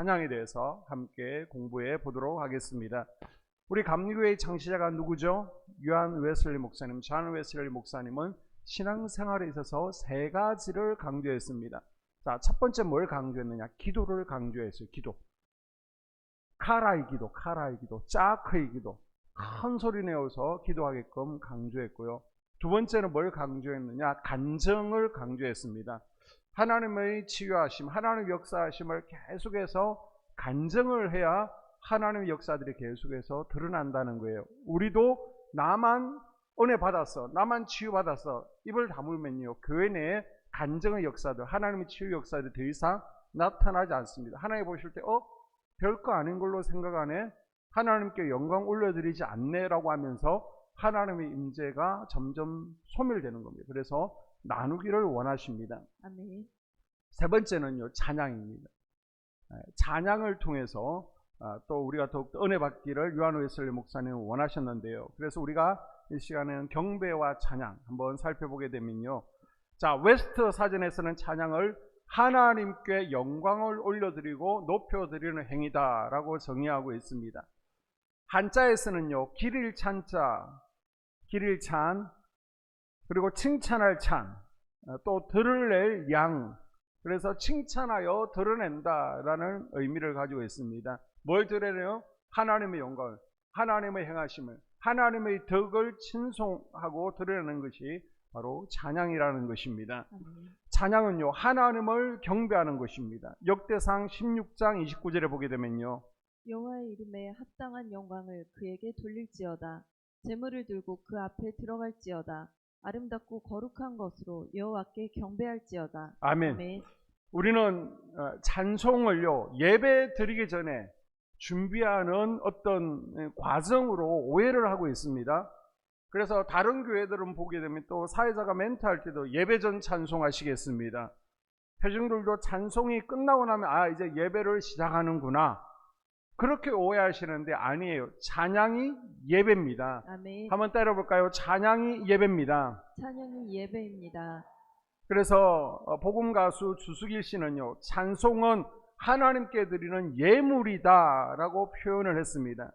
찬양에 대해서 함께 공부해 보도록 하겠습니다. 우리 감리교회의 창시자가 누구죠? 요한 웨슬리 목사님. 존 웨슬리 목사님은 신앙생활에 있어서 세 가지를 강조했습니다. 자, 첫 번째 뭘 강조했느냐? 기도를 강조했어요. 기도. 카라의 기도, 짜크의 기도. 큰 소리 내어서 기도하게끔 강조했고요. 두 번째는 뭘 강조했느냐? 간증을 강조했습니다. 하나님의 치유하심, 하나님의 역사하심을 계속해서 간증을 해야 하나님의 역사들이 계속해서 드러난다는 거예요. 우리도 나만 은혜 받았어, 나만 치유받았어, 입을 다물면요, 교회 내에 간증의 역사들, 하나님의 치유 역사들이 더 이상 나타나지 않습니다. 하나님 보실 때 별거 아닌 걸로 생각하네, 하나님께 영광 올려드리지 않네라고 하면서 하나님의 임재가 점점 소멸되는 겁니다. 그래서 나누기를 원하십니다. 아멘. 세 번째는요, 찬양입니다. 찬양을 통해서 또 우리가 더욱더 은혜 받기를 요한 웨슬리 목사님은 원하셨는데요. 그래서 우리가 이 시간에는 경배와 찬양 한번 살펴보게 되면요, 자, 웨스트 사전에서는 찬양을 하나님께 영광을 올려드리고 높여드리는 행위다라고 정의하고 있습니다. 한자에서는요, 길일 찬자, 길일 찬, 그리고 칭찬할 찬, 또 드러낼 양, 그래서 칭찬하여 드러낸다라는 의미를 가지고 있습니다. 뭘 드러내요? 하나님의 영광을, 하나님의 행하심을, 하나님의 덕을 친송하고 드러내는 것이 바로 찬양이라는 것입니다. 찬양은요, 하나님을 경배하는 것입니다. 역대상 16장 29절에 보게 되면요, 여호와의 이름에 합당한 영광을 그에게 돌릴지어다. 제물을 들고 그 앞에 들어갈지어다. 아름답고 거룩한 것으로 여호와께 경배할지어다. 아멘. 아멘. 우리는 찬송을요, 예배 드리기 전에 준비하는 어떤 과정으로 오해를 하고 있습니다. 그래서 다른 교회들은 보게 되면 또 사회자가 멘트할 때도 예배 전 찬송하시겠습니다. 회중들도 찬송이 끝나고 나면 이제 예배를 시작하는구나, 그렇게 오해하시는데 아니에요. 찬양이 예배입니다. 아멘. 한번 따라볼까요? 찬양이 예배입니다. 찬양이 예배입니다. 그래서 복음 가수 주수길 씨는요, 찬송은 하나님께 드리는 예물이다 라고 표현을 했습니다.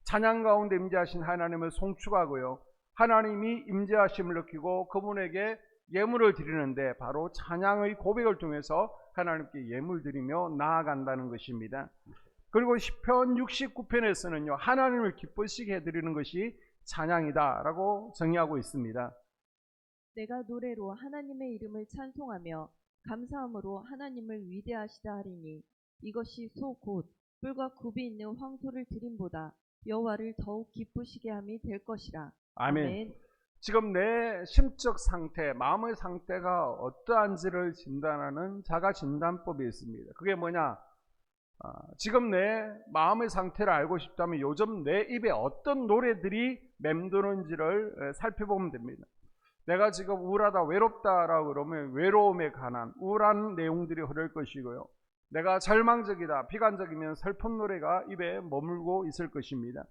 찬양 가운데 임재하신 하나님을 송축하고요, 하나님이 임재하심을 느끼고 그분에게 예물을 드리는데 바로 찬양의 고백을 통해서 하나님께 예물 드리며 나아간다는 것입니다. 그리고 시편 69편에서는요, 하나님을 기쁘시게 해드리는 것이 찬양이다 라고 정의하고 있습니다. 내가 노래로 하나님의 이름을 찬송하며 감사함으로 하나님을 위대하시다 하리니 이것이 소 곧 뿔과 굽이 있는 황소를 드림보다 여호와를 더욱 기쁘시게 함이 될 것이라. 아멘. 아멘. 지금 내 심적 상태, 마음의 상태가 어떠한지를 진단하는 자가 진단법이 있습니다. 그게 뭐냐? 지금 내 마음의 상태를 알고 싶다면 요즘 내 입에 어떤 노래들이 맴도는지를 살펴보면 됩니다. 내가 지금 우울하다, 외롭다라고 그러면 외로움에 관한 우울한 내용들이 흐를 것이고요, 내가 절망적이다, 비관적이면 슬픈 노래가 입에 머물고 있을 것입니다.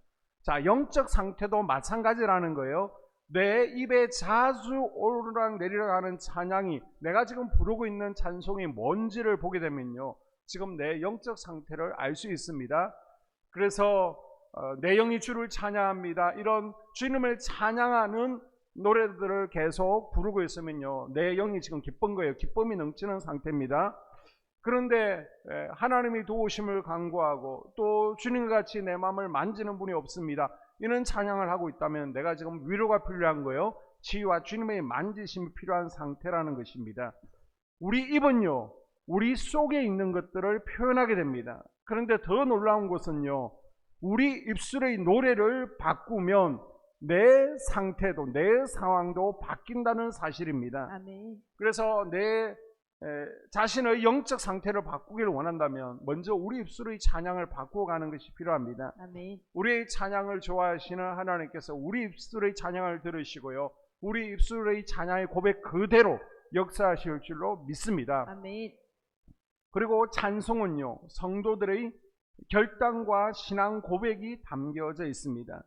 자, 영적 상태도 마찬가지라는 거예요. 내 입에 자주 오르락 내리락 하는 찬양이, 내가 지금 부르고 있는 찬송이 뭔지를 보게 되면요, 지금 내 영적 상태를 알 수 있습니다. 그래서 내 영이 주를 찬양합니다, 이런 주님을 찬양하는 노래들을 계속 부르고 있으면요, 내 영이 지금 기쁜 거예요. 기쁨이 넘치는 상태입니다. 그런데 하나님이 도우심을 간구하고 또 주님과 같이 내 마음을 만지는 분이 없습니다, 이런 찬양을 하고 있다면 내가 지금 위로가 필요한 거예요. 치유와 주님의 만지심이 필요한 상태라는 것입니다. 우리 입은요, 우리 속에 있는 것들을 표현하게 됩니다. 그런데 더 놀라운 것은요, 우리 입술의 노래를 바꾸면 내 상태도, 내 상황도 바뀐다는 사실입니다. 아멘. 그래서 내 자신의 영적 상태를 바꾸기를 원한다면 먼저 우리 입술의 찬양을 바꾸어 가는 것이 필요합니다. 아멘. 우리의 찬양을 좋아하시는 하나님께서 우리 입술의 찬양을 들으시고요, 우리 입술의 찬양의 고백 그대로 역사하실 줄로 믿습니다. 아멘. 그리고 찬송은요, 성도들의 결단과 신앙 고백이 담겨져 있습니다.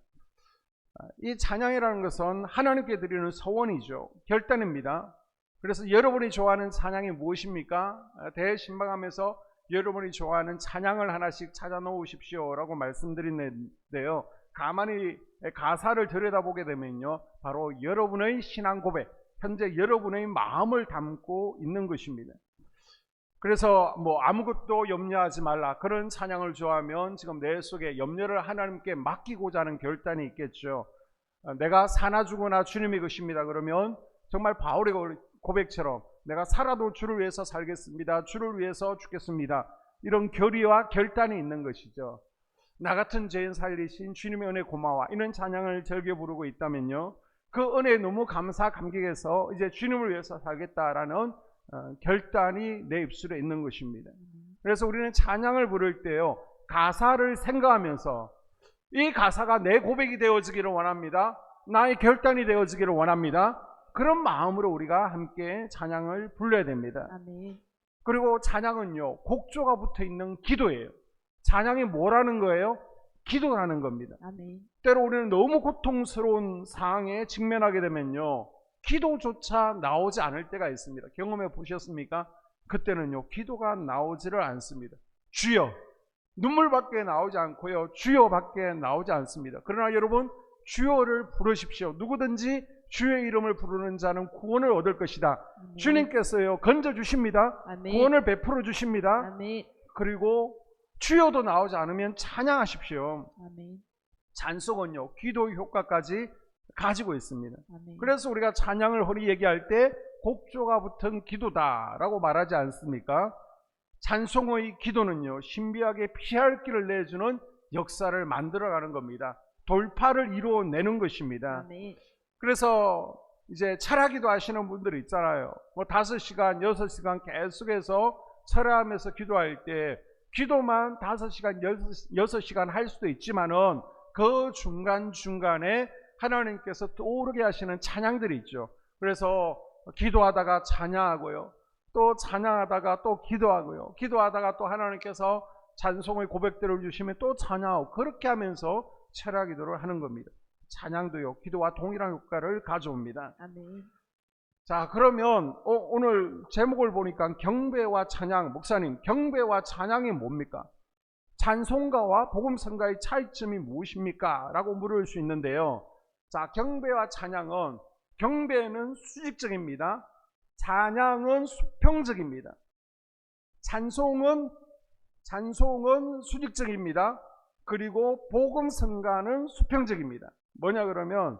이 찬양이라는 것은 하나님께 드리는 소원이죠. 결단입니다. 그래서 여러분이 좋아하는 찬양이 무엇입니까? 대신방하면서 여러분이 좋아하는 찬양을 하나씩 찾아 놓으십시오라고 말씀드리는데요. 가만히 가사를 들여다보게 되면요, 바로 여러분의 신앙 고백, 현재 여러분의 마음을 담고 있는 것입니다. 그래서 아무것도 염려하지 말라, 그런 찬양을 좋아하면 지금 내 속에 염려를 하나님께 맡기고자 하는 결단이 있겠죠. 내가 사나 죽으나 주님이 것입니다. 그러면 정말 바울의 고백처럼 내가 살아도 주를 위해서 살겠습니다, 주를 위해서 죽겠습니다, 이런 결의와 결단이 있는 것이죠. 나 같은 죄인 살리신 주님의 은혜 고마워, 이런 찬양을 즐겨 부르고 있다면요, 그 은혜에 너무 감사감격해서 이제 주님을 위해서 살겠다라는 결단이 내 입술에 있는 것입니다. 그래서 우리는 찬양을 부를 때요, 가사를 생각하면서 이 가사가 내 고백이 되어지기를 원합니다, 나의 결단이 되어지기를 원합니다, 그런 마음으로 우리가 함께 찬양을 불러야 됩니다. 아멘. 그리고 찬양은요, 곡조가 붙어 있는 기도예요. 찬양이 뭐라는 거예요? 기도라는 겁니다. 아멘. 때로 우리는 너무 고통스러운 상황에 직면하게 되면요, 기도조차 나오지 않을 때가 있습니다. 경험해 보셨습니까? 그때는요, 기도가 나오지를 않습니다. 주여, 눈물밖에 나오지 않고요, 주여밖에 나오지 않습니다. 그러나 여러분, 주여를 부르십시오. 누구든지 주의 이름을 부르는 자는 구원을 얻을 것이다. 아멘. 주님께서요, 건져주십니다. 아멘. 구원을 베풀어 주십니다. 아멘. 그리고 주여도 나오지 않으면 찬양하십시오. 아멘. 찬송은요, 기도의 효과까지 가지고 있습니다. 아멘. 그래서 우리가 찬양을 흔히 얘기할 때 곡조가 붙은 기도다라고 말하지 않습니까? 찬송의 기도는요, 신비하게 피할 길을 내주는 역사를 만들어가는 겁니다. 돌파를 이루어내는 것입니다. 아멘. 그래서 이제 철야기도 하시는 분들이 있잖아요. 5시간, 6시간 계속해서 철야하면서 기도할 때 기도만 5시간, 6시간 할 수도 있지만은 그 중간중간에 하나님께서 떠오르게 하시는 찬양들이 있죠. 그래서 기도하다가 찬양하고요, 또 찬양하다가 또 기도하고요, 기도하다가 또 하나님께서 찬송의 고백들을 주시면 또 찬양하고, 그렇게 하면서 철야기도를 하는 겁니다. 찬양도요, 기도와 동일한 효과를 가져옵니다. 아멘. 자, 그러면 오늘 제목을 보니까 경배와 찬양, 목사님, 경배와 찬양이 뭡니까? 찬송가와 복음성가의 차이점이 무엇입니까? 라고 물을 수 있는데요. 자, 경배와 찬양은, 경배는 수직적입니다. 찬양은 수평적입니다. 찬송은 수직적입니다. 그리고 복음성가는 수평적입니다. 뭐냐 그러면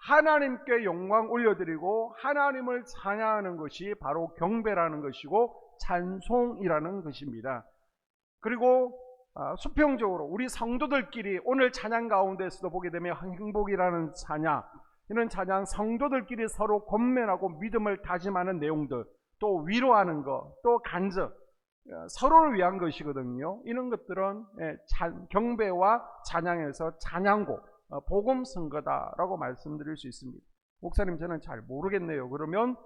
하나님께 영광 올려드리고 하나님을 찬양하는 것이 바로 경배라는 것이고 찬송이라는 것입니다. 그리고 수평적으로 우리 성도들끼리 오늘 찬양 가운데서도 보게 되면 행복이라는 찬양, 이런 찬양, 성도들끼리 서로 권면하고 믿음을 다짐하는 내용들, 또 위로하는 것, 또 간증, 서로를 위한 것이거든요. 이런 것들은 경배와 찬양에서 찬양곡, 복음성가다라고 말씀드릴 수 있습니다. 목사님, 저는 잘 모르겠네요. 그러면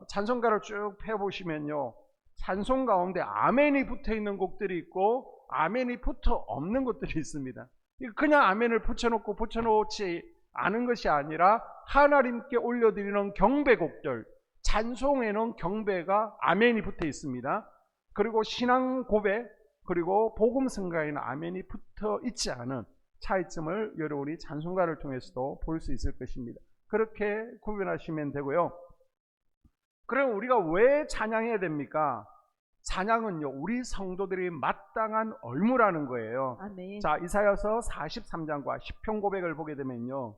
찬송가를 쭉 펴보시면요, 찬송 가운데 아멘이 붙어 있는 곡들이 있고 아멘이 붙어 없는 것들이 있습니다. 그냥 아멘을 붙여놓고 붙여놓지 않은 것이 아니라 하나님께 올려드리는 경배곡들, 찬송에는 경배가 아멘이 붙어 있습니다. 그리고 신앙 고백, 그리고 복음성가에는 아멘이 붙어 있지 않은 차이점을 여러분이 찬송가를 통해서도 볼 수 있을 것입니다. 그렇게 구분하시면 되고요. 그럼 우리가 왜 찬양해야 됩니까? 찬양은요, 우리 성도들이 마땅한 의무라는 거예요. 아멘. 자, 이사야서 43장과 시편 고백을 보게 되면요,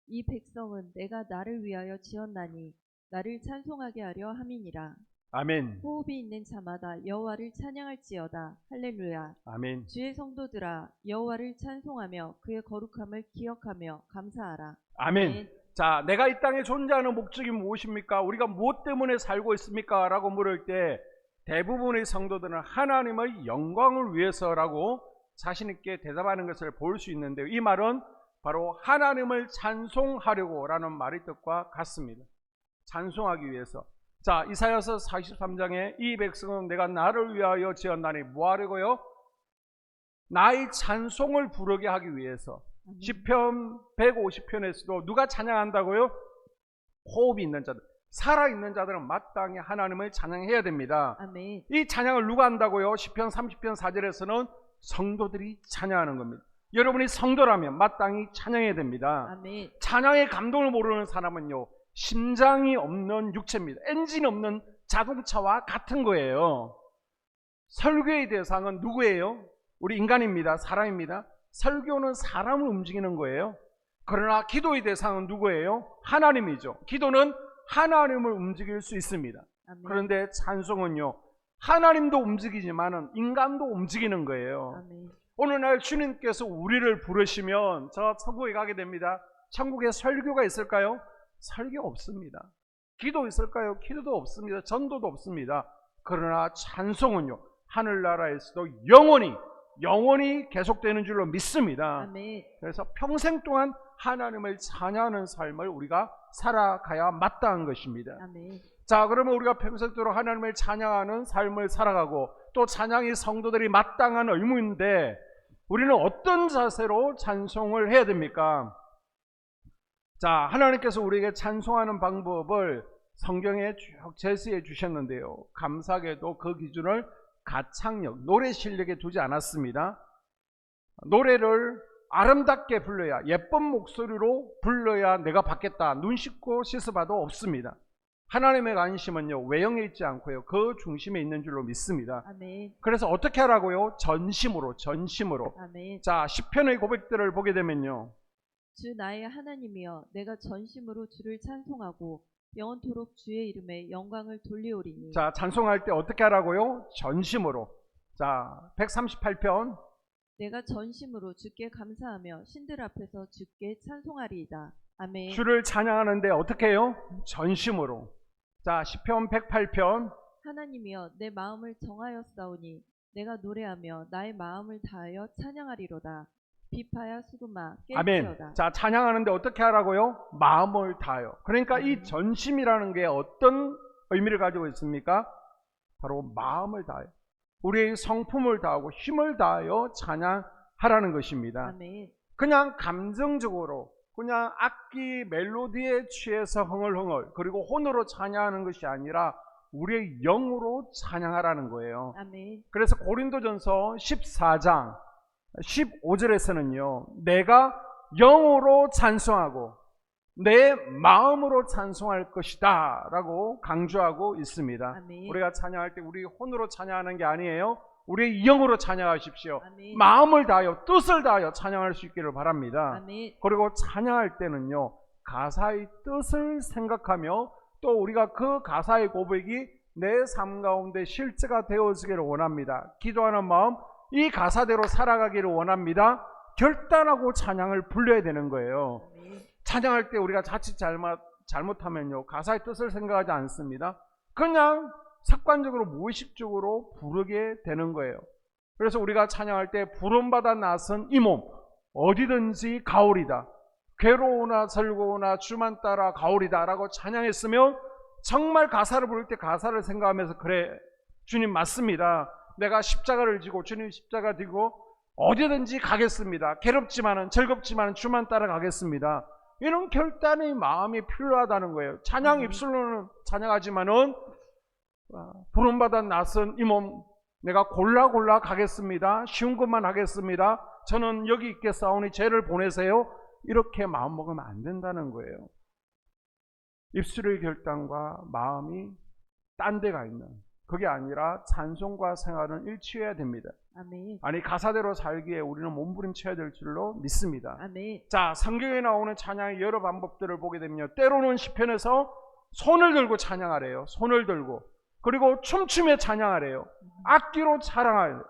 이 백성은 내가 나를 위하여 지었나니 나를 찬송하게 하려 함이니라. 아멘. 호흡이 있는 자마다 여호와를 찬양할지어다. 할렐루야. 아멘. 주의 성도들아, 여호와를 찬송하며 그의 거룩함을 기억하며 감사하라. 아멘. 자, 내가 이 땅에 존재하는 목적이 무엇입니까? 우리가 무엇 때문에 살고 있습니까? 라고 물을 때 대부분의 성도들은 하나님의 영광을 위해서라고 자신 있게 대답하는 것을 볼 수 있는데요, 이 말은 바로 하나님을 찬송하려고 라는 말의 뜻과 같습니다. 찬송하기 위해서. 자, 이사야서 43장에 이 백성은 내가 나를 위하여 지었나니 뭐 하려고요? 나의 찬송을 부르게 하기 위해서. 시편 150편에서도 누가 찬양한다고요? 호흡이 있는 자들. 살아있는 자들은 마땅히 하나님을 찬양해야 됩니다. 아멘. 이 찬양을 누가 한다고요? 시편 30편 4절에서는 성도들이 찬양하는 겁니다. 여러분이 성도라면 마땅히 찬양해야 됩니다. 아멘. 찬양의 감동을 모르는 사람은요, 심장이 없는 육체입니다. 엔진 없는 자동차와 같은 거예요. 설교의 대상은 누구예요? 우리 인간입니다. 사람입니다. 설교는 사람을 움직이는 거예요. 그러나 기도의 대상은 누구예요? 하나님이죠. 기도는 하나님을 움직일 수 있습니다. 아멘. 그런데 찬송은요, 하나님도 움직이지만 인간도 움직이는 거예요. 아멘. 어느 날 주님께서 우리를 부르시면 저 천국에 가게 됩니다. 천국에 설교가 있을까요? 설교 없습니다. 기도 있을까요? 기도도 없습니다. 전도도 없습니다. 그러나 찬송은요, 하늘나라에서도 영원히 계속되는 줄로 믿습니다. 아멘. 그래서 평생 동안 하나님을 찬양하는 삶을 우리가 살아가야 마땅한 것입니다. 아멘. 자, 그러면 우리가 평생도록 하나님을 찬양하는 삶을 살아가고 또 찬양이 성도들이 마땅한 의무인데 우리는 어떤 자세로 찬송을 해야 됩니까? 자, 하나님께서 우리에게 찬송하는 방법을 성경에 쭉 제시해 주셨는데요. 감사하게도 그 기준을 가창력, 노래 실력에 두지 않았습니다. 노래를 아름답게 불러야, 예쁜 목소리로 불러야 내가 받겠다, 눈 씻고 씻어봐도 없습니다. 하나님의 관심은요, 외형에 있지 않고요, 그 중심에 있는 줄로 믿습니다. 아멘. 그래서 어떻게 하라고요? 전심으로. 아멘. 자, 시편의 고백들을 보게 되면요, 주 나의 하나님이여 내가 전심으로 주를 찬송하고 영원토록 주의 이름에 영광을 돌리오리니. 자, 찬송할 때 어떻게 하라고요? 전심으로. 자, 138편. 내가 전심으로 주께 감사하며 신들 앞에서 주께 찬송하리이다. 아멘. 주를 찬양하는데 어떻게 해요? 전심으로. 자, 시편 108편. 하나님이여 내 마음을 정하였사오니 내가 노래하며 나의 마음을 다하여 찬양하리로다. 비파야 수금아 아멘. 깰지어다. 자, 찬양하는데 어떻게 하라고요? 마음을 다하여. 그러니까 이 전심이라는 게 어떤 의미를 가지고 있습니까? 바로 마음을 다하여, 우리의 성품을 다하고 힘을 다하여 찬양하라는 것입니다. 아멘. 그냥 감정적으로, 그냥 악기 멜로디에 취해서 흥얼흥얼 그리고 혼으로 찬양하는 것이 아니라 우리의 영으로 찬양하라는 거예요. 아멘. 그래서 고린도전서 14장 15절에서는요, 내가 영으로 찬송하고 내 마음으로 찬송할 것이다 라고 강조하고 있습니다. 아멘. 우리가 찬양할 때 우리 혼으로 찬양하는 게 아니에요. 우리의 영으로 찬양하십시오. 아멘. 마음을 다하여 뜻을 다하여 찬양할 수 있기를 바랍니다. 아멘. 그리고 찬양할 때는요, 가사의 뜻을 생각하며 또 우리가 그 가사의 고백이 내 삶 가운데 실제가 되어지기를 원합니다. 기도하는 마음, 이 가사대로 살아가기를 원합니다. 결단하고 찬양을 불러야 되는 거예요. 아멘. 찬양할 때 우리가 자칫 잘못하면요, 가사의 뜻을 생각하지 않습니다. 그냥 습관적으로 무의식적으로 부르게 되는 거예요. 그래서 우리가 찬양할 때 부름받아 나선 이 몸 어디든지 가오리다, 괴로우나 즐거우나 주만 따라 가오리다 라고 찬양했으면 정말 가사를 부를 때 가사를 생각하면서, 그래 주님 맞습니다, 내가 십자가를 지고 주님 십자가 지고 어디든지 가겠습니다, 괴롭지만은 즐겁지만은 주만 따라 가겠습니다, 이런 결단의 마음이 필요하다는 거예요. 찬양 입술로는 찬양하지만은 부름받아 나선 이 몸 내가 골라 가겠습니다, 쉬운 것만 하겠습니다, 저는 여기 있겠사오니 죄를 보내세요, 이렇게 마음 먹으면 안 된다는 거예요. 입술의 결단과 마음이 딴 데가 있는, 그게 아니라 찬송과 생활은 일치해야 됩니다. 아멘. 아니, 가사대로 살기에 우리는 몸부림쳐야 될 줄로 믿습니다. 아멘. 자, 성경에 나오는 찬양의 여러 방법들을 보게 되면요, 때로는 시편에서 손을 들고 찬양하래요. 손을 들고. 그리고 춤추며 찬양하래요. 악기로 찬양하래요.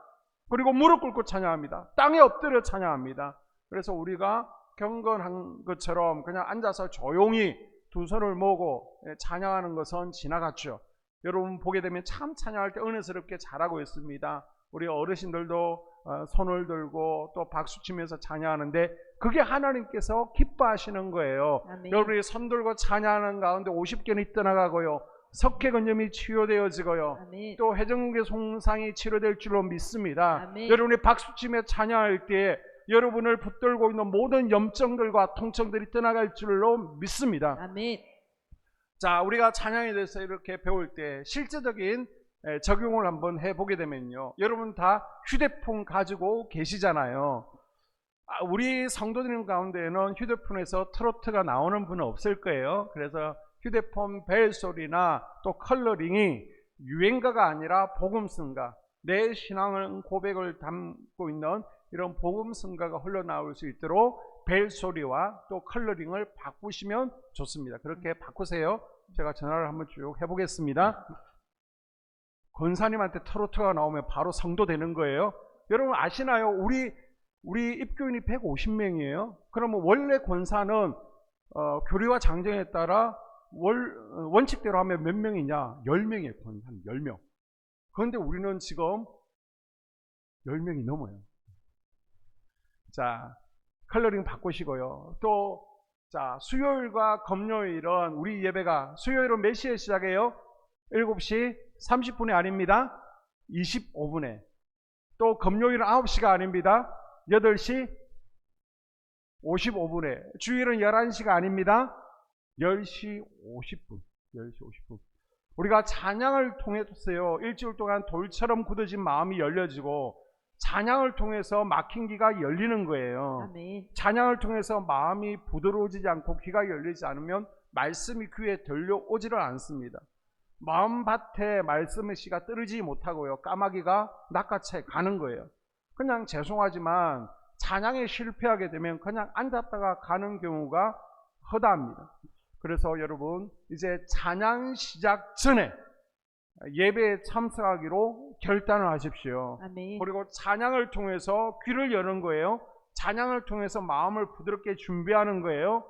그리고 무릎 꿇고 찬양합니다. 땅에 엎드려 찬양합니다. 그래서 우리가 경건한 것처럼 그냥 앉아서 조용히 두 손을 모으고 찬양하는 것은 지나갔죠. 여러분 보게 되면 참 찬양할 때 은혜스럽게 잘하고 있습니다. 우리 어르신들도 손을 들고 또 박수치면서 찬양하는데 그게 하나님께서 기뻐하시는 거예요. 아멘. 여러분이 손 들고 찬양하는 가운데 50견이 떠나가고요, 석회건염이 치유되어지고요, 아멘. 또 회전근개 손상이 치료될 줄로 믿습니다. 아멘. 여러분이 박수치며 찬양할 때 여러분을 붙들고 있는 모든 염증들과 통증들이 떠나갈 줄로 믿습니다. 아멘. 자, 우리가 찬양에 대해서 이렇게 배울 때 실제적인 적용을 한번 해보게 되면요. 여러분 다 휴대폰 가지고 계시잖아요. 우리 성도들 가운데에는 휴대폰에서 트로트가 나오는 분은 없을 거예요. 그래서 휴대폰 벨소리나 또 컬러링이 유행가가 아니라 복음성가, 내 신앙을 고백을 담고 있는 이런 복음성가가 흘러나올 수 있도록 벨소리와 또 컬러링을 바꾸시면 좋습니다. 그렇게 바꾸세요. 제가 전화를 한번 쭉 해보겠습니다. 권사님한테 트로트가 나오면 바로 성도 되는 거예요. 여러분 아시나요? 우리 입교인이 150명이에요. 그러면 원래 권사는 교리와 장정에 따라 원칙대로 하면 몇 명이냐? 10명이에요. 권사는 10명. 그런데 우리는 지금 10명이 넘어요. 자, 컬러링 바꾸시고요. 또 자, 수요일과 금요일은 우리 예배가 수요일은 몇 시에 시작해요? 7시 30분이 아닙니다. 25분에. 또 금요일은 9시가 아닙니다. 8시 55분에. 주일은 11시가 아닙니다. 10시 50분. 10시 50분. 우리가 찬양을 통해서요. 일주일 동안 돌처럼 굳어진 마음이 열려지고 찬양을 통해서 막힌 귀가 열리는 거예요. 아멘. 찬양을 통해서 마음이 부드러워지지 않고 귀가 열리지 않으면 말씀이 귀에 들려오지를 않습니다. 마음밭에 말씀의 씨가 떨어지지 못하고요. 까마귀가 낚아채 가는 거예요. 그냥 죄송하지만 찬양에 실패하게 되면 그냥 앉았다가 가는 경우가 허다합니다. 그래서 여러분 이제 찬양 시작 전에 예배에 참석하기로 결단을 하십시오. 아멘. 그리고 찬양을 통해서 귀를 여는 거예요. 찬양을 통해서 마음을 부드럽게 준비하는 거예요.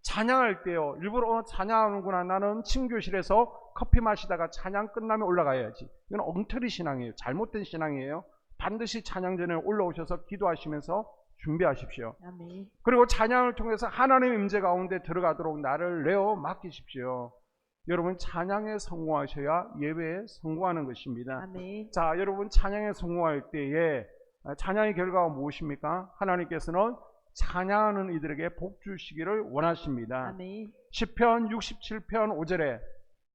찬양할 때요. 일부러 찬양하는구나. 나는 친교실에서 커피 마시다가 찬양 끝나면 올라가야지. 이건 엉터리 신앙이에요. 잘못된 신앙이에요. 반드시 찬양 전에 올라오셔서 기도하시면서 준비하십시오. 아멘. 그리고 찬양을 통해서 하나님의 임재 가운데 들어가도록 나를 내어 맡기십시오. 여러분 찬양에 성공하셔야 예배에 성공하는 것입니다. 아멘. 자, 여러분 찬양에 성공할 때에 찬양의 결과가 무엇입니까? 하나님께서는 찬양하는 이들에게 복 주시기를 원하십니다. 아멘. 시편 67편 5절에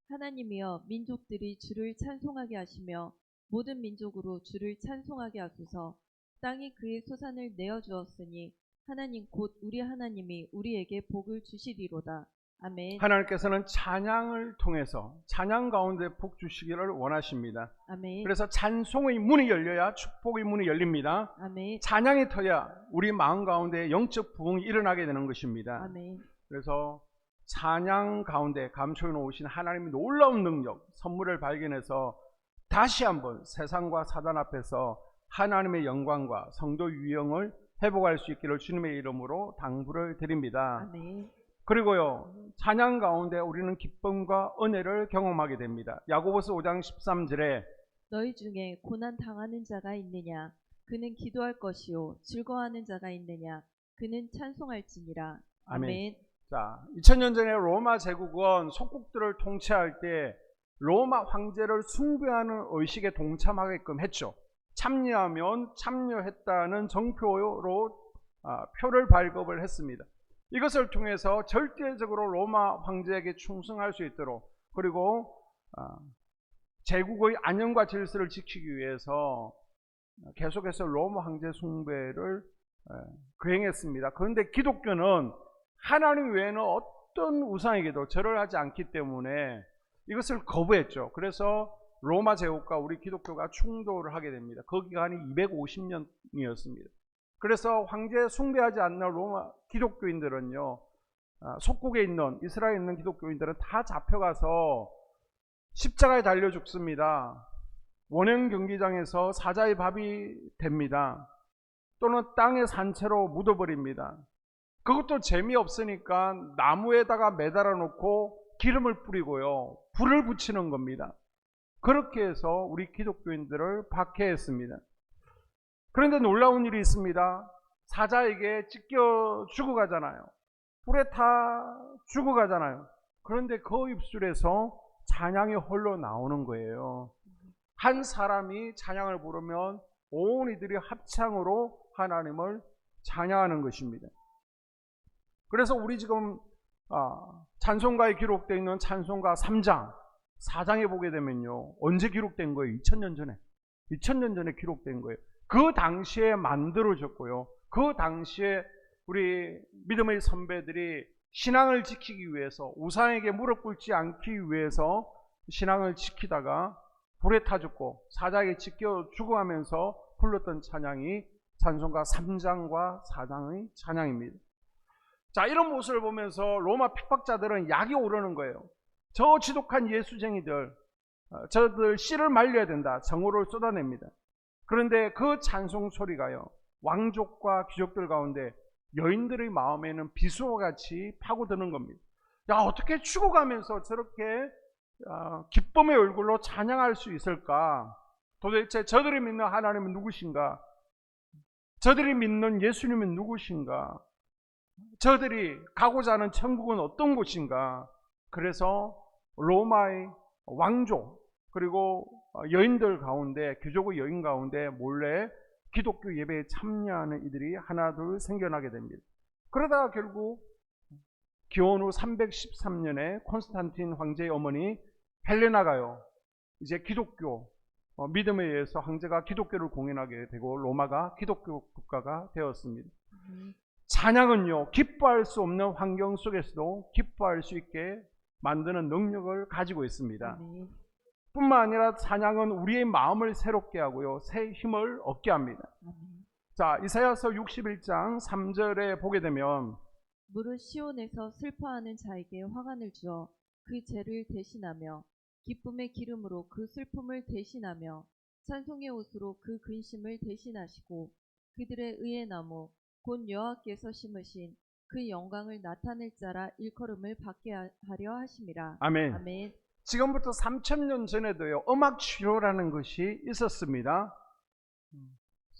하나님이여 민족들이 주를 찬송하게 하시며 모든 민족으로 주를 찬송하게 하소서. 땅이 그의 소산을 내어 주었으니 하나님 곧 우리 하나님이 우리에게 복을 주시리로다. 아멘. 하나님께서는 찬양을 통해서 찬양 가운데 복 주시기를 원하십니다. 아멘. 그래서 찬송의 문이 열려야 축복의 문이 열립니다. 아멘. 찬양이 터야 우리 마음 가운데 영적 부흥이 일어나게 되는 것입니다. 아멘. 그래서 찬양 가운데 감춰 놓으신 하나님의 놀라운 능력, 선물을 발견해서 다시 한번 세상과 사단 앞에서 하나님의 영광과 성도 유형을 회복할 수 있기를 주님의 이름으로 당부를 드립니다. 아멘. 그리고요, 찬양 가운데 우리는 기쁨과 은혜를 경험하게 됩니다. 야고보서 5장 13절에 너희 중에 고난 당하는 자가 있느냐? 그는 기도할 것이요. 즐거워하는 자가 있느냐? 그는 찬송할지니라. 아멘. 아멘. 자, 2000년 전에 로마 제국은 속국들을 통치할 때 로마 황제를 숭배하는 의식에 동참하게끔 했죠. 참여하면 참여했다는 정표로 표를 발급을 했습니다. 이것을 통해서 절대적으로 로마 황제에게 충성할 수 있도록, 그리고 제국의 안녕과 질서를 지키기 위해서 계속해서 로마 황제 숭배를 거행했습니다. 그런데 기독교는 하나님 외에는 어떤 우상에게도 절을 하지 않기 때문에 이것을 거부했죠. 그래서 로마 제국과 우리 기독교가 충돌을 하게 됩니다. 그 기간이 250년이었습니다. 그래서 황제 숭배하지 않는 로마 기독교인들은요, 속국에 있는 이스라엘에 있는 기독교인들은 다 잡혀가서 십자가에 달려 죽습니다. 원형 경기장에서 사자의 밥이 됩니다. 또는 땅에 산채로 묻어버립니다. 그것도 재미없으니까 나무에다가 매달아 놓고 기름을 뿌리고요, 불을 붙이는 겁니다. 그렇게 해서 우리 기독교인들을 박해했습니다. 그런데 놀라운 일이 있습니다. 사자에게 찢겨 죽어가잖아요. 불에 타 죽어가잖아요. 그런데 그 입술에서 찬양이 홀로 나오는 거예요. 한 사람이 찬양을 부르면 온 이들이 합창으로 하나님을 찬양하는 것입니다. 그래서 우리 지금 찬송가에 기록되어 있는 찬송가 3장, 4장에 보게 되면요. 언제 기록된 거예요? 2000년 전에. 2000년 전에 기록된 거예요. 그 당시에 만들어졌고요. 그 당시에 우리 믿음의 선배들이 신앙을 지키기 위해서, 우상에게 무릎 꿇지 않기 위해서 신앙을 지키다가 불에 타 죽고 사자에게 찢겨 죽어가면서 불렀던 찬양이 찬송가 3장과 4장의 찬양입니다. 자, 이런 모습을 보면서 로마 핍박자들은 약이 오르는 거예요. 저 지독한 예수쟁이들, 저들 씨를 말려야 된다. 정오를 쏟아냅니다. 그런데 그 찬송 소리가요, 왕족과 귀족들 가운데 여인들의 마음에는 비수와 같이 파고드는 겁니다. 야, 어떻게 죽어가면서 저렇게 기쁨의 얼굴로 찬양할 수 있을까? 도대체 저들이 믿는 하나님은 누구신가? 저들이 믿는 예수님은 누구신가? 저들이 가고자 하는 천국은 어떤 곳인가? 그래서 로마의 왕족 그리고 여인들 가운데, 귀족의 여인 가운데 몰래 기독교 예배에 참여하는 이들이 하나둘 생겨나게 됩니다. 그러다가 결국 기원 후 313년에 콘스탄틴 황제의 어머니 헬레나가요, 이제 기독교 믿음에 의해서 황제가 기독교를 공인하게 되고 로마가 기독교 국가가 되었습니다. 찬양은요, 기뻐할 수 없는 환경 속에서도 기뻐할 수 있게 만드는 능력을 가지고 있습니다. 뿐만 아니라 찬양은 우리의 마음을 새롭게 하고요, 새 힘을 얻게 합니다. 자, 이사야서 61장 3절에 보게 되면 무릇 시온에서 슬퍼하는 자에게 화관을 주어 그 죄를 대신하며 기쁨의 기름으로 그 슬픔을 대신하며 찬송의 옷으로 그 근심을 대신하시고 그들의 의의 나무 곧 여호와께서 심으신 그 영광을 나타낼 자라 일컬음을 받게 하려 하심이라. 아멘. 아멘. 지금부터 3000년 전에도요, 음악 치료라는 것이 있었습니다.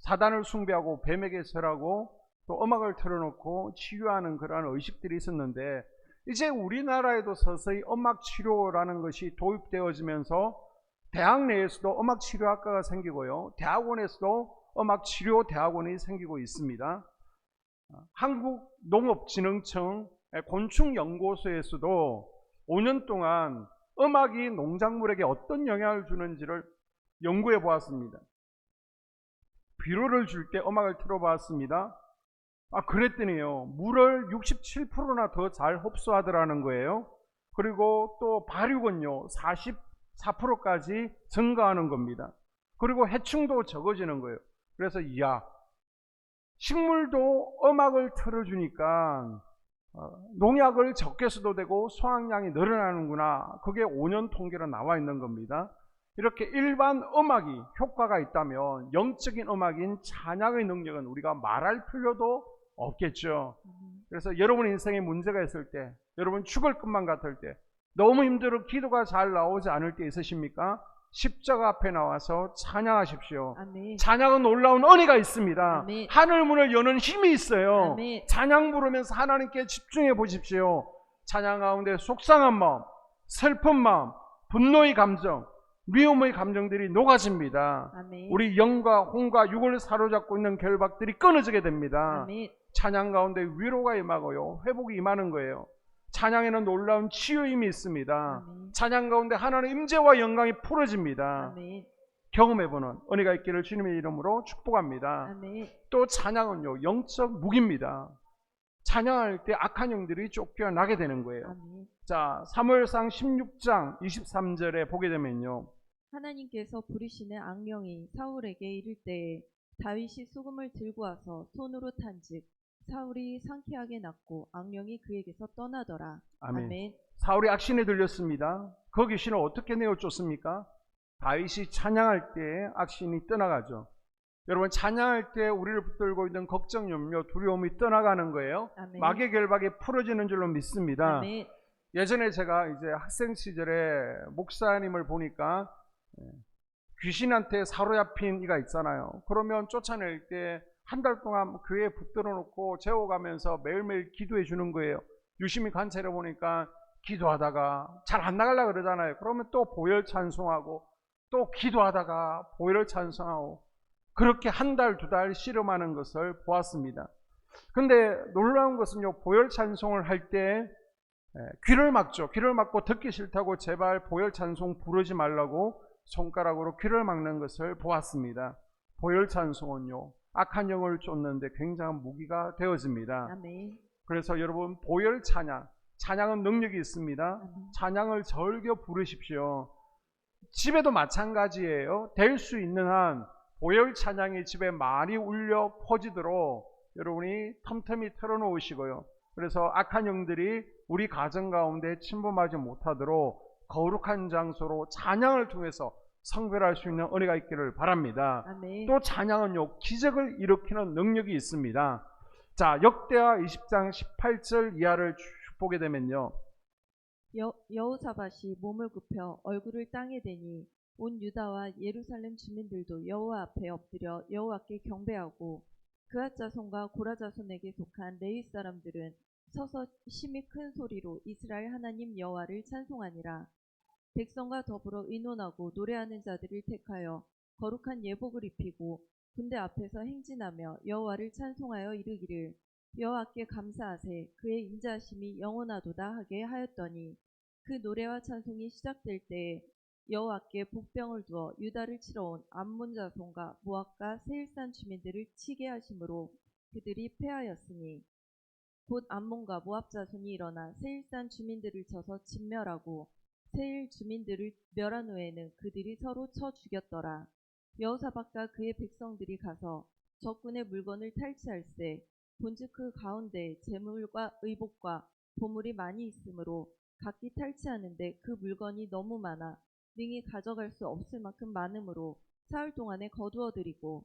사단을 숭배하고 뱀에게 절하고 또 음악을 틀어놓고 치유하는 그러한 의식들이 있었는데, 이제 우리나라에도 서서히 음악 치료라는 것이 도입되어지면서 대학 내에서도 음악 치료학과가 생기고요, 대학원에서도 음악 치료 대학원이 생기고 있습니다. 한국농업진흥청 곤충연구소에서도 5년 동안 음악이 농작물에게 어떤 영향을 주는지를 연구해 보았습니다. 비료를 줄 때 음악을 틀어봤습니다. 그랬더니요, 물을 67%나 더 잘 흡수하더라는 거예요. 그리고 또 발육은요 44%까지 증가하는 겁니다. 그리고 해충도 적어지는 거예요. 그래서 식물도 음악을 틀어주니까 농약을 적게 써도 되고 수확량이 늘어나는구나. 그게 5년 통계로 나와 있는 겁니다. 이렇게 일반 음악이 효과가 있다면 영적인 음악인 찬양의 능력은 우리가 말할 필요도 없겠죠. 그래서 여러분 인생에 문제가 있을 때, 여러분 죽을 것만 같을 때, 너무 힘들어 기도가 잘 나오지 않을 때 있으십니까? 십자가 앞에 나와서 찬양하십시오. 아멘. 찬양은 놀라운 은혜가 있습니다. 아멘. 하늘 문을 여는 힘이 있어요. 아멘. 찬양 부르면서 하나님께 집중해 보십시오. 찬양 가운데 속상한 마음, 슬픈 마음, 분노의 감정, 미움의 감정들이 녹아집니다. 아멘. 우리 영과 혼과 육을 사로잡고 있는 결박들이 끊어지게 됩니다. 아멘. 찬양 가운데 위로가 임하고요, 회복이 임하는 거예요. 찬양에는 놀라운 치유의 힘이 있습니다. 아멘. 찬양 가운데 하나님의 임재와 영광이 풀어집니다. 아멘. 경험해보는 은혜가 있기를 주님의 이름으로 축복합니다. 아멘. 또 찬양은요, 영적 무기입니다. 찬양할 때 악한 영들이 쫓겨나게 되는 거예요. 아멘. 자, 사무엘상 16장 23절에 보게 되면요, 하나님께서 부르시는 악령이 사울에게 이를 때에 다윗이 수금을 들고 와서 손으로 탄즉 사울이 상쾌하게 났고 악령이 그에게서 떠나더라. 아멘. 아멘. 사울이 악신에 들렸습니다. 그 귀신을 어떻게 내어쫓습니까? 다윗이 찬양할 때 악신이 떠나가죠. 여러분, 찬양할 때 우리를 붙들고 있는 걱정, 염려, 두려움이 떠나가는 거예요. 아멘. 마귀의 결박이 풀어지는 줄로 믿습니다. 아멘. 예전에 제가 이제 학생 시절에 목사님을 보니까 귀신한테 사로잡힌 이가 있잖아요. 그러면 쫓아낼 때 한 달 동안 교회에 붙들어 놓고 재워가면서 매일매일 기도해 주는 거예요. 유심히 관찰해 보니까 기도하다가 잘 안 나가려고 그러잖아요. 그러면 또 보혈 찬송하고 또 기도하다가 보혈 찬송하고 그렇게 한 달, 두 달 씨름하는 것을 보았습니다. 근데 놀라운 것은요, 보혈 찬송을 할 때 귀를 막죠. 귀를 막고 듣기 싫다고 제발 보혈 찬송 부르지 말라고 손가락으로 귀를 막는 것을 보았습니다. 보혈 찬송은요, 악한 영을 쫓는데 굉장한 무기가 되어집니다. 아멘. 그래서 여러분, 보혈 찬양, 찬양은 능력이 있습니다. 아멘. 찬양을 절겨 부르십시오. 집에도 마찬가지예요. 될 수 있는 한 보혈 찬양이 집에 많이 울려 퍼지도록 여러분이 틈틈이 틀어놓으시고요. 그래서 악한 영들이 우리 가정 가운데 침범하지 못하도록 거룩한 장소로 찬양을 통해서 성별할 수 있는 은혜가 있기를 바랍니다. 아멘. 또 찬양은요, 기적을 일으키는 능력이 있습니다. 자, 역대하 20장 18절 이하를 쭉 보게 되면요, 여호사밧이 몸을 굽혀 얼굴을 땅에 대니 온 유다와 예루살렘 주민들도 여호와 앞에 엎드려 여호와께 경배하고 그앗 자손과 고라 자손에게 속한 레위 사람들은 서서 심히 큰 소리로 이스라엘 하나님 여호와를 찬송하니라. 백성과 더불어 의논하고 노래하는 자들을 택하여 거룩한 예복을 입히고 군대 앞에서 행진하며 여호와를 찬송하여 이르기를 여호와께 감사하세 그의 인자하심이 영원하도다 하게 하였더니 그 노래와 찬송이 시작될 때에 여호와께 복병을 두어 유다를 치러 온 암몬 자손과 모압과 세일산 주민들을 치게 하심으로 그들이 패하였으니 곧 암몬과 모압 자손이 일어나 세일산 주민들을 쳐서 진멸하고 세일 주민들을 멸한 후에는 그들이 서로 쳐 죽였더라. 여호사밧과 그의 백성들이 가서 적군의 물건을 탈취할세 본즉 그 가운데 재물과 의복과 보물이 많이 있으므로 각기 탈취하는데 그 물건이 너무 많아 능히 가져갈 수 없을 만큼 많으므로 사흘 동안에 거두어들이고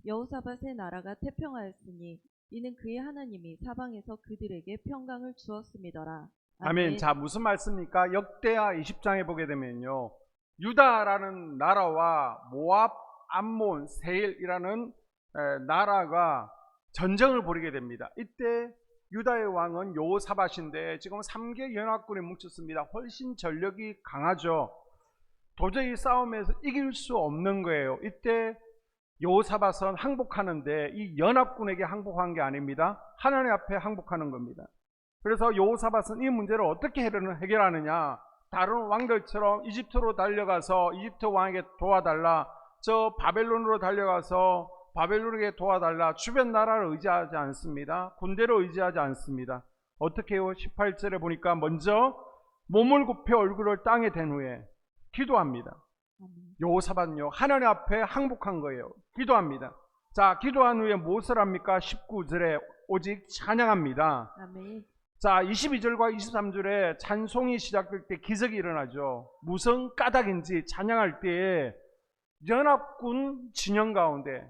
여호사밧의 나라가 태평하였으니 이는 그의 하나님이 사방에서 그들에게 평강을 주었음이더라. 아멘. 자, 무슨 말씀입니까? 역대하 20장에 보게 되면요, 유다라는 나라와 모압, 암몬, 세일이라는 나라가 전쟁을 벌이게 됩니다. 이때 유다의 왕은 여호사밧인데 지금 3개 연합군이 뭉쳤습니다. 훨씬 전력이 강하죠. 도저히 싸움에서 이길 수 없는 거예요. 이때 여호사밧은 항복하는데 이 연합군에게 항복한 게 아닙니다. 하나님 앞에 항복하는 겁니다. 그래서 여호사밧은 이 문제를 어떻게 해결하느냐, 다른 왕들처럼 이집트로 달려가서 이집트 왕에게 도와달라, 저 바벨론으로 달려가서 바벨론에게 도와달라, 주변 나라를 의지하지 않습니다. 군대를 의지하지 않습니다. 어떻게 해요? 18절에 보니까 먼저 몸을 굽혀 얼굴을 땅에 댄 후에 기도합니다. 여호사밧은요, 하나님 앞에 항복한 거예요. 기도합니다. 자, 기도한 후에 무엇을 합니까? 19절에 오직 찬양합니다. 아멘. 자, 22절과 23절에 찬송이 시작될 때 기적이 일어나죠. 무슨 까닭인지 찬양할 때에 연합군 진영 가운데,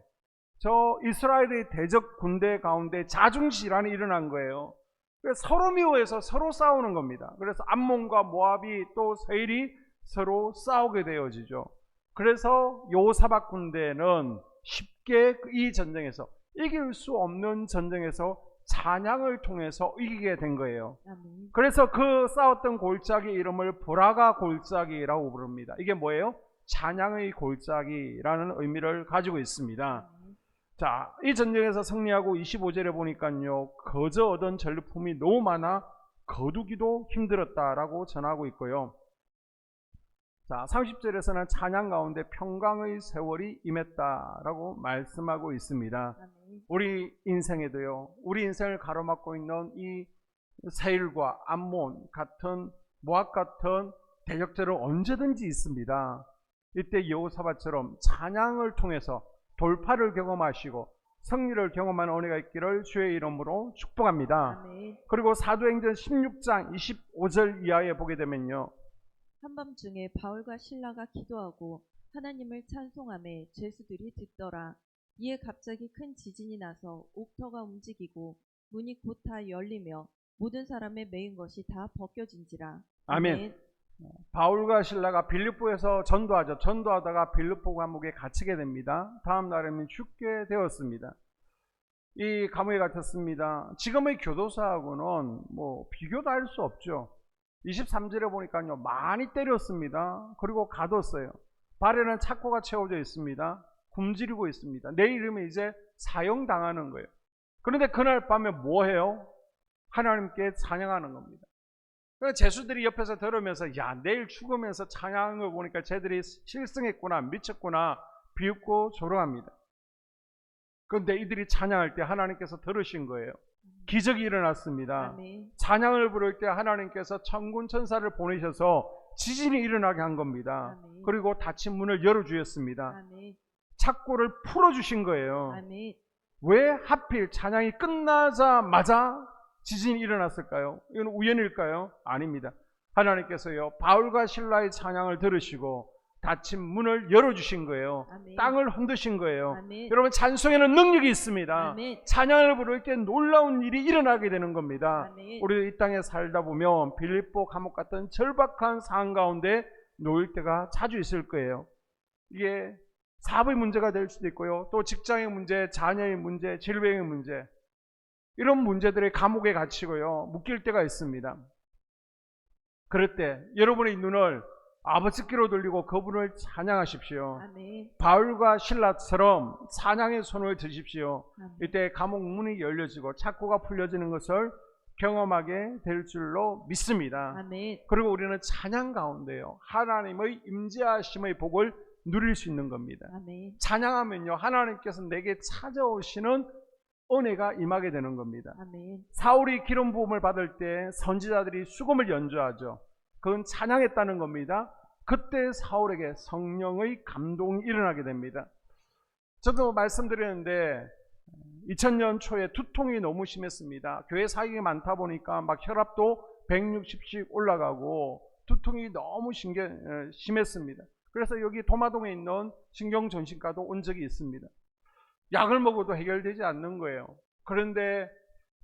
저 이스라엘의 대적 군대 가운데 자중질환이 일어난 거예요. 그래서 서로 미워해서 서로 싸우는 겁니다. 그래서 암몬과 모압이 또 세일이 서로 싸우게 되어지죠. 그래서 여호사밧 군대는 쉽게 이 전쟁에서, 이길 수 없는 전쟁에서 찬양을 통해서 이기게 된 거예요. 아멘. 그래서 그 싸웠던 골짜기 이름을 보라가 골짜기라고 부릅니다. 이게 뭐예요? 찬양의 골짜기라는 의미를 가지고 있습니다. 자, 이 전쟁에서 승리하고 25절에 보니까요, 거저 얻은 전리품이 너무 많아 거두기도 힘들었다라고 전하고 있고요. 자, 30절에서는 찬양 가운데 평강의 세월이 임했다라고 말씀하고 있습니다. 아멘. 우리 인생에도요, 우리 인생을 가로막고 있는 이 세일과 암몬 같은, 모압 같은 대적들은 언제든지 있습니다. 이때 여호사밧처럼 찬양을 통해서 돌파를 경험하시고 승리를 경험하는 은혜가 있기를 주의 이름으로 축복합니다. 아멘. 그리고 사도행전 16장 25절 이하에 보게 되면요, 한밤중에 바울과 실라가 기도하고 하나님을 찬송하며 죄수들이 듣더라. 이에 갑자기 큰 지진이 나서 옥터가 움직이고 문이 곧 다 열리며 모든 사람의 메인 것이 다 벗겨진지라. 아멘. 바울과 실라가 빌립보에서 전도하죠. 전도하다가 빌립보 감옥에 갇히게 됩니다. 다음 날에는 죽게 되었습니다. 이 감옥에 갇혔습니다. 지금의 교도소하고는 뭐 비교도 할 수 없죠. 23절에 보니까요, 많이 때렸습니다. 그리고 가뒀어요. 발에는 착고가 채워져 있습니다. 굶주리고 있습니다. 내일이면 이제 사형당하는 거예요. 그런데 그날 밤에 뭐 해요? 하나님께 찬양하는 겁니다. 그래서 제수들이 옆에서 들으면서 야, 내일 죽으면서 찬양하는 걸 보니까 쟤들이 실성했구나, 미쳤구나, 비웃고 조롱합니다. 그런데 이들이 찬양할 때 하나님께서 들으신 거예요. 기적이 일어났습니다. 아멘. 찬양을 부를 때 하나님께서 천군 천사를 보내셔서 지진이 일어나게 한 겁니다. 아멘. 그리고 닫힌 문을 열어주셨습니다. 아멘. 착고를 풀어주신 거예요. 아멘. 왜 하필 찬양이 끝나자마자 지진이 일어났을까요? 이건 우연일까요? 아닙니다. 하나님께서요, 바울과 실라의 찬양을 들으시고 닫힌 문을 열어주신 거예요. 아멘. 땅을 흔드신 거예요. 아멘. 여러분, 찬송에는 능력이 있습니다. 아멘. 찬양을 부를 때 놀라운 일이 일어나게 되는 겁니다. 아멘. 우리 이 땅에 살다 보면 빌립보 감옥 같은 절박한 상황 가운데 놓일 때가 자주 있을 거예요. 이게 사업의 문제가 될 수도 있고요. 또 직장의 문제, 자녀의 문제, 질병의 문제, 이런 문제들의 감옥에 갇히고요, 묶일 때가 있습니다. 그럴 때 여러분의 눈을 아버지께로 돌리고 그분을 찬양하십시오. 아멘. 바울과 실라처럼 찬양의 손을 드십시오. 아멘. 이때 감옥 문이 열려지고 착고가 풀려지는 것을 경험하게 될 줄로 믿습니다. 아멘. 그리고 우리는 찬양 가운데요, 하나님의 임재하심의 복을 누릴 수 있는 겁니다. 아멘. 찬양하면요, 하나님께서 내게 찾아오시는 은혜가 임하게 되는 겁니다. 아멘. 사울이 기름 부음을 받을 때 선지자들이 수금을 연주하죠. 그건 찬양했다는 겁니다. 그때 사울에게 성령의 감동이 일어나게 됩니다. 저도 말씀드렸는데 2000년 초에 두통이 너무 심했습니다. 교회 사역이 많다 보니까 막 혈압도 160씩 올라가고 두통이 너무 심했습니다. 그래서 여기 도마동에 있는 신경정신과도 온 적이 있습니다. 약을 먹어도 해결되지 않는 거예요. 그런데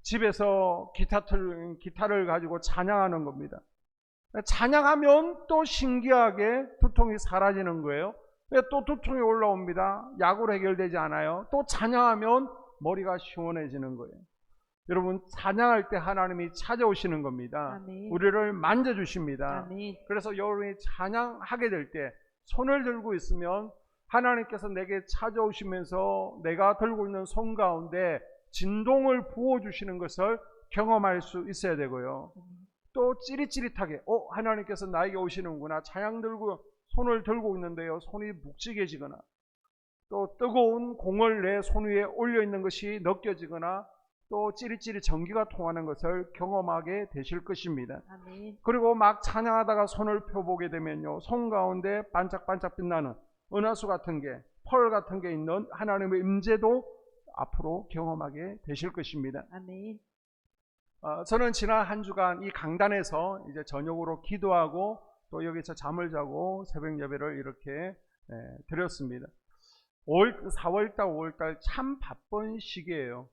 집에서 기타를 가지고 찬양하는 겁니다. 찬양하면 또 신기하게 두통이 사라지는 거예요. 또 두통이 올라옵니다. 약으로 해결되지 않아요. 또 찬양하면 머리가 시원해지는 거예요. 여러분, 찬양할 때 하나님이 찾아오시는 겁니다. 아멘. 우리를 만져주십니다. 아멘. 그래서 여러분이 찬양하게 될 때 손을 들고 있으면 하나님께서 내게 찾아오시면서 내가 들고 있는 손 가운데 진동을 부어주시는 것을 경험할 수 있어야 되고요. 또 찌릿찌릿하게 하나님께서 나에게 오시는구나, 손을 들고 있는데요, 손이 묵직해지거나 또 뜨거운 공을 내 손 위에 올려 있는 것이 느껴지거나 또 찌릿찌릿 전기가 통하는 것을 경험하게 되실 것입니다. 아멘. 그리고 막 찬양하다가 손을 펴보게 되면요, 손 가운데 반짝반짝 빛나는 은하수 같은 게, 펄 같은 게 있는 하나님의 임재도 앞으로 경험하게 되실 것입니다. 아멘. 저는 지난 한 주간 이 강단에서 이제 저녁으로 기도하고 또 여기서 잠을 자고 새벽 예배를 이렇게 드렸습니다. 4월달, 5월달 참 바쁜 시기예요.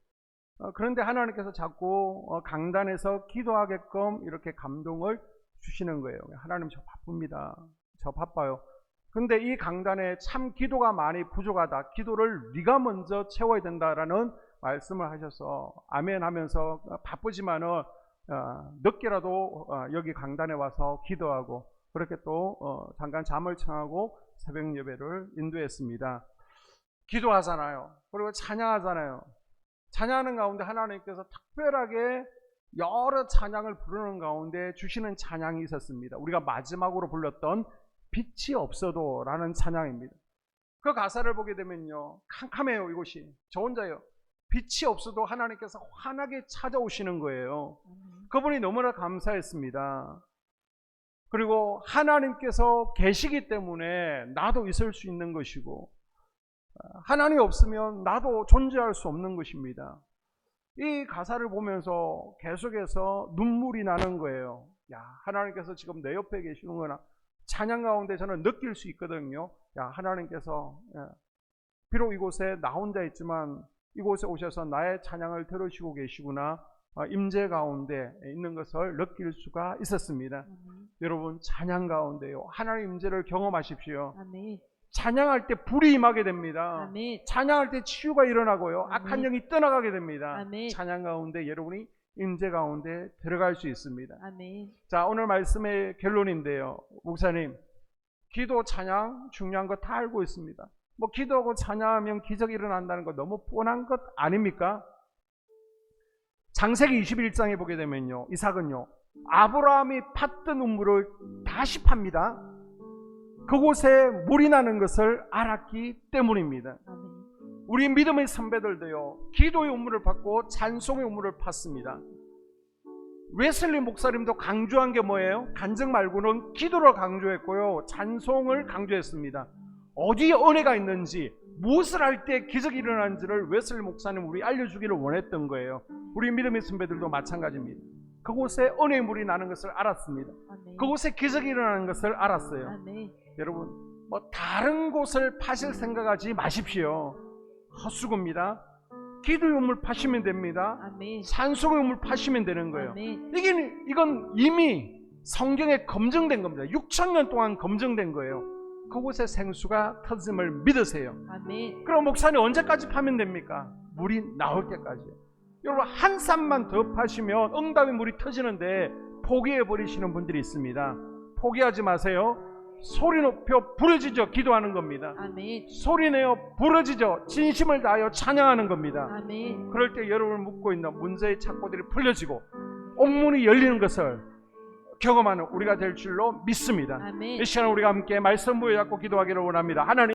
그런데 하나님께서 자꾸 강단에서 기도하게끔 이렇게 감동을 주시는 거예요. 하나님, 저 바쁩니다. 저 바빠요. 근데 이 강단에 참 기도가 많이 부족하다, 기도를 네가 먼저 채워야 된다라는 말씀을 하셔서 아멘 하면서 바쁘지만은 늦게라도 여기 강단에 와서 기도하고 그렇게 또 잠깐 잠을 청하고 새벽 예배를 인도했습니다. 기도하잖아요. 그리고 찬양하잖아요. 찬양하는 가운데 하나님께서 특별하게 여러 찬양을 부르는 가운데 주시는 찬양이 있었습니다. 우리가 마지막으로 불렀던 빛이 없어도 라는 찬양입니다. 그 가사를 보게 되면요, 캄캄해요. 이곳이 저 혼자예요. 빛이 없어도 하나님께서 환하게 찾아오시는 거예요. 그분이 너무나 감사했습니다. 그리고 하나님께서 계시기 때문에 나도 있을 수 있는 것이고, 하나님이 없으면 나도 존재할 수 없는 것입니다. 이 가사를 보면서 계속해서 눈물이 나는 거예요. 야, 하나님께서 지금 내 옆에 계시는구나. 찬양 가운데 저는 느낄 수 있거든요. 야, 하나님께서 비록 이곳에 나 혼자 있지만 이곳에 오셔서 나의 찬양을 들으시고 계시구나, 임재 가운데 있는 것을 느낄 수가 있었습니다. 여러분, 찬양 가운데요, 하나님의 임재를 경험하십시오. 아멘. 찬양할 때 불이 임하게 됩니다. 아멘. 찬양할 때 치유가 일어나고요, 아멘. 악한 영이 떠나가게 됩니다. 아멘. 찬양 가운데 여러분이 임재 가운데 들어갈 수 있습니다. 아멘. 자, 오늘 말씀의 결론인데요, 목사님, 기도, 찬양 중요한 거 다 알고 있습니다. 뭐 기도하고 찬양하면 기적이 일어난다는 거 너무 뻔한 것 아닙니까? 창세기 21장에 보게 되면요, 이삭은요 아브라함이 팠던 우물을 다시 팝니다. 그곳에 물이 나는 것을 알았기 때문입니다. 아멘. 우리 믿음의 선배들도요 기도의 우물을 받고 찬송의 우물을 팠습니다. 웨슬리 목사님도 강조한 게 뭐예요? 간증 말고는 기도를 강조했고요, 찬송을 강조했습니다. 어디에 은혜가 있는지, 무엇을 할 때 기적이 일어나는지를 웨슬리 목사님 우리 알려주기를 원했던 거예요. 우리 믿음의 선배들도 마찬가지입니다. 그곳에 은혜의 물이 나는 것을 알았습니다. 아멘. 그곳에 기적이 일어나는 것을 알았어요. 아멘. 여러분, 다른 곳을 파실 생각하지 마십시오. 헛수고입니다. 기도의 우물 파시면 됩니다. 아멘. 찬송의 우물 파시면 되는 거예요. 아멘. 이건 이미 성경에 검증된 겁니다. 6,000년 동안 검증된 거예요. 그곳에 생수가 터짐을 믿으세요. 아멘. 그럼 목사님 언제까지 파면 됩니까? 물이 나올 때까지요. 여러분, 한 쌈만 더 파시면 응답의 물이 터지는데 포기해 버리시는 분들이 있습니다. 포기하지 마세요. 소리 높여 부르짖어 기도하는 겁니다. 아멘. 소리 내어 부르짖어 진심을 다하여 찬양하는 겁니다. 아멘. 그럴 때 여러분을 묶고 있는 문제의 창고들이 풀려지고 옥문이 열리는 것을 경험하는 우리가 될 줄로 믿습니다. 아멘. 이 시간 우리가 함께 말씀 부여잡고 기도하기를 원합니다. 하나님,